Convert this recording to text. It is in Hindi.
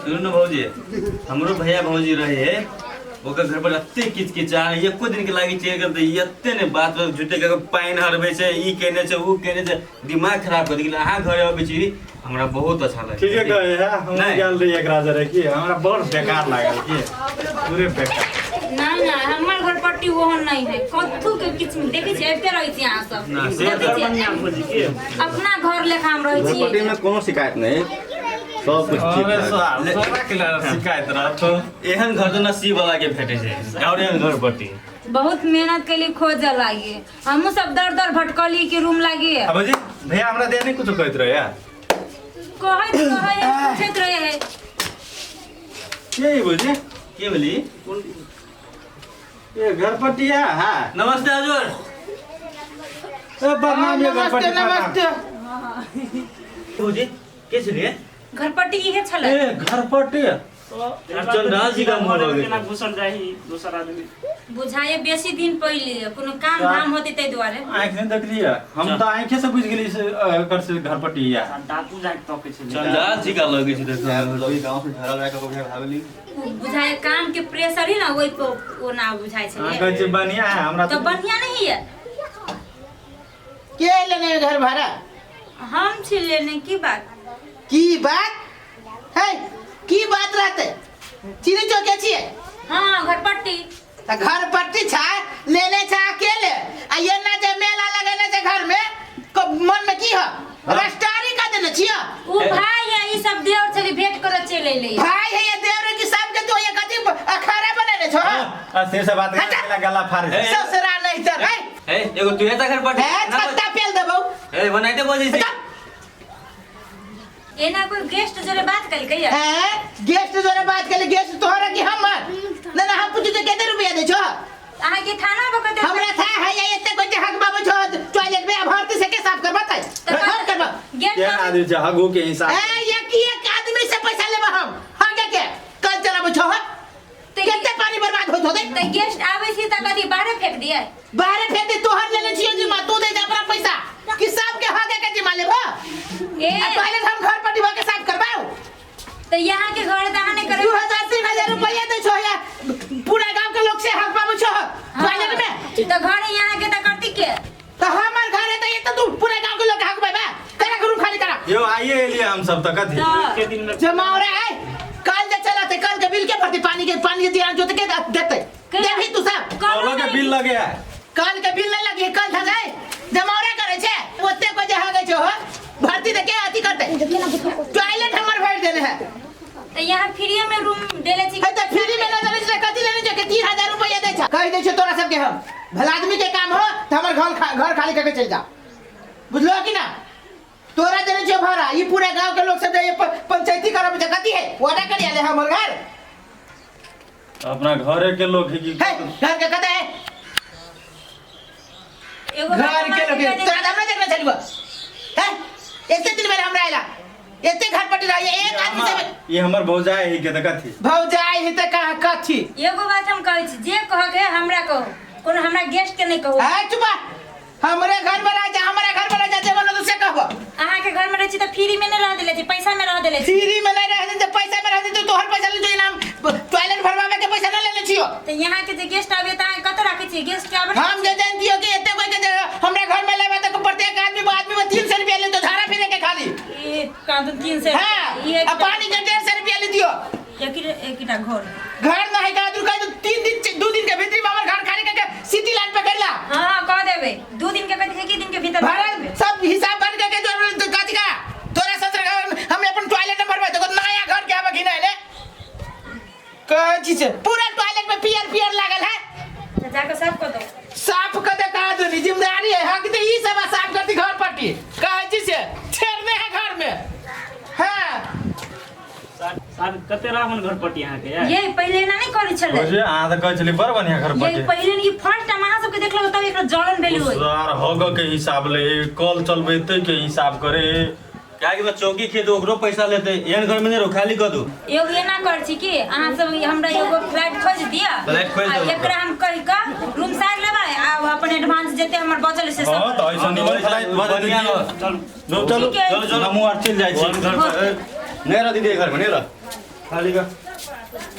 सुनो न भौजी, हमरो भैया भौजी रहे ओकर घर पर एते किचकिचा एको दिन के लागी चेक करते एते ने बात झूठे के पाइन हरबे छै ई केने छै ऊ केने छै दिमाग खराब कर दिल। अहाँ घर आबै छी हमरा बहुत अच्छा लागे। ठीक है कहे है हम गेल रही एक राजा रे की हमरा बड़ बेकार लागल की पूरे बेकार। नहीं ना हमर घर पट्टी ओहन नहीं है कथु के किछ देखे छी एते रहै छी अहाँ सब ना से बढ़िया खोजी की अपना घर लेखा हम रहै छी। पट्टी में कोनो शिकायत नहीं, सब कुछ ठीक अरे है। साला के शिकायत रहतो एहन घर तो नसीब वाला के भेटे छै और एहन घर पट्टी बहुत मेहनत के लिए खोज लागे हमहू सब दर दर भटकली के रूम लागे अब जी भैया हमरा दे नहीं कुछ कहत रहे यार कहे पूछत रहे है के बोली के बोली ये घर पट्टिया हां नमस्ते हजुर। ए प्रणाम ये घर पट्टी नमस्ते। भौजी के छलिए घर पट्टी इहे छले ए घर पट्टी चंद्राल जी का मोह लगे केना घुसल जाही दोसर आदमी बुझाए बेसी दिन पहले कोनो काम धाम होते तै दुआरे आंख से देख लिया हम तो आंखे से बुझ गेली से कर से घर पट्टिया डाकू जाके तके छै चंद्राल जी का लगे छै देखो लोग गांव से झगड़ा लगा के भागली। बुझाए काम के प्रेशर ही ना ओइ पे ओ ना बुझाए आंख छले से बढ़िया है हमरा तो बढ़िया नहीं है। के लेने घर भाड़ा हम छी लेने की बात है की बात रहते चीनी चौके छिए हाँ घर पट्टी त घर पट्टी छा लेने छा अकेले आ ये ना जे मेला लगेने छे घर में को मन में की ह रस्टारी का देने छिए उ भाई है ई सब देवर छली भेंट करे चले ले भाई है ये देवरे की सब के तो ये कथि अखाड़ा बनेने छो से से बात करला गला फाड़ दे ससुरा नहीं चल है ए एगो तू एता घर पट्टी है छत्ता पेल देबो ए बनाइते बोजी से एना कोई गेस्ट जरे बात कल के है गेस्ट जरे बात के गेस्ट तोहरा की हमर ना ना हम पूछे केते रुपया दे छो अहाँ के थाना बकते हमरा था है ये एते कोई हक बाबू छो टॉयलेट में भरती से के साफ करबा ताई हम करबा गेस्ट क्या आदमी छै हगो के हिसाब ए ये की एक आदमी से पैसा लेबा हम आगे के कल चलाबो छो केते पानी बर्बाद होत होते त गेस्ट आवे छी त कथि बाहर फेंक दिए बाहर फेंक दे तोहर लेने छियो जी मा तू दे दे अपना पैसा कि सब के हगे के जिम्मा लेबो ए टॉयलेट हम घर पट्टी के साफ करबाओ त यहाँ के घर दाहा नहीं करे 2000-3000 रुपया दे छो या पूरा गांव के लोग से हक बाबू छो टॉयलेट में त घर यहाँ के त करती के तो हमर घर है तो ये तो तू पूरे गांव के लोग हक बाबा तेरा रूम खाली करा यो आइए लिए हम सब तक कथि के दिन में जमा हो रहा है कल जे चलाते कल के बिल के भरती पानी के दिया जो के देते देभी तू सब कौलो के बिल लगे है कल के बिल नहीं लगी कल था जाए जमावरा करे छे ओते को जे हागे छो भर्ती दे के अति करते टॉयलेट हमर भर देले है त यहाँ फ्री में रूम देले छी है तो फ्री में ना देले कथि लेने जो के 3000 रुपया दे छ कह दे छ तोरा सब के हम भला आदमी के काम हो तो हमर घर खाली करके चल जा बुझलो कि ना तोरा देने छ भाड़ा ये पूरे गांव के लोग सब ये पंचायती करब जे कथि है ओडा कर ले हमर घर अपना घरे के लोग ही है घर के कते है एगो घर के लोग तोरा दाम ना देखना चलबो है एते दिन में हमरा आइला एते घर पट्टी रही एक आदमी से ये हमर भौजाई ही के त कथि भौजाई ही त कहा कथि एगो बात हम कहै छी जे कह के हमरा कहो कोनो हमरा गेस्ट के नहीं कहो है चुपा हमरे घर में रह जा हमरा घर में रह जा जे बोलो तो से कहबो अहाँ के घर में रह छी त फ्री में नहीं रह देले छी पैसा में रह देले छी फ्री में नहीं रह दे पैसा में रह दे तो तोहर पैसा ले जो इनाम टॉयलेट भरवावे के पैसा ना लेले छियो त यहाँ के जे गेस्ट आवे त अहाँ कत राखे छी गेस्ट के आवे हम जे जानती हो कि एते कोई के हमरा घर में लेबा त प्रत्येक आदमी में 300 रुपया ले तो धारा फिरे के खाली ए कादन 300 हां ये अब पानी के 150 रुपया ले दियो एकटा घर ना है का तो 3 दिन 2 दिन के भीतर में हमर घर खाली के सिटी लाइन पे करला हां कह देबे 2 दिन के बाद एक दिन के भीतर भाड़ा सब हिसाब बन के जो काजी का तोरा ससुर घर हम अपन टॉयलेट में भरवा तो नया घर के आवे घिना ले काजी से पूरा टॉयलेट में पियर लागल है जाके साफ कर दो साफ कर दे का दो जिम्मेदारी है हक दे ई सब साफ करती घर पट्टी काजी से छेड़ने है घर में हां साल कते रामन घर पट्टी यहाँ के यार ये पहले ना नहीं करे छले भौजी आ त कहै छली बड़ बढ़िया घर ये पट्टी पहले नहीं फर्स्ट टाइम अहाँ सब के देखलो तब एकरा जलन भेलु होई यार हगो के हिसाब ले कल चलबेते के हिसाब करे क्या कि चौकी खेत ओकरो पैसा लेते एहन घर में नहीं रो खाली कर दो एगो एना कर छी कि अहाँ सब हमरा एगो फ्लैट खोज दिया फ्लैट खोज दो। एकरा हम कहि का रूम साइड लेबा आ अपन एडवांस जेते हमर बचल से हां सब त ऐसा निमन फ्लाइट बढ़िया बढ़िया चल चलो ठीक है। चलो हमहु आर चल जाय छी घर पर नहीं रह दीदी घर में नहीं रह खाली का